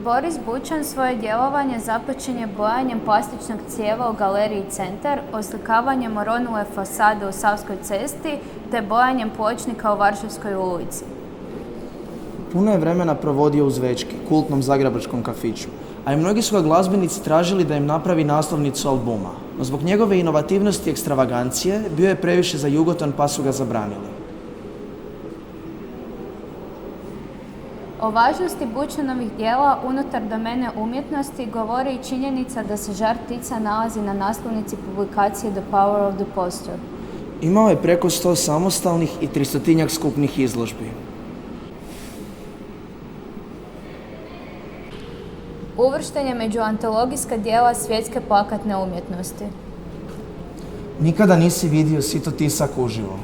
Boris Bućan svoje djelovanje započinje bojanjem plastičnog cijeva u galeriji Centar, oslikavanjem oronule fasade u Savskoj cesti te bojanjem pločnika u Varšavskoj ulici. Puno je vremena provodio u Zvečki, kultnom zagrebačkom kafiću, a i mnogi su ga glazbenici tražili da im napravi naslovnicu albuma, no zbog njegove inovativnosti i ekstravagancije bio je previše za jugoton pa su ga zabranili. O važnosti Bućanovih djela unutar domene umjetnosti govori i činjenica da se Žar ptica nalazi na naslovnici publikacije The Power of the Poster. Imao je preko 100 samostalnih i 300-tinjak skupnih izložbi. Uvršten je među antologijska djela svjetske plakatne umjetnosti. Nikada nisi vidio Sito Tisak uživo.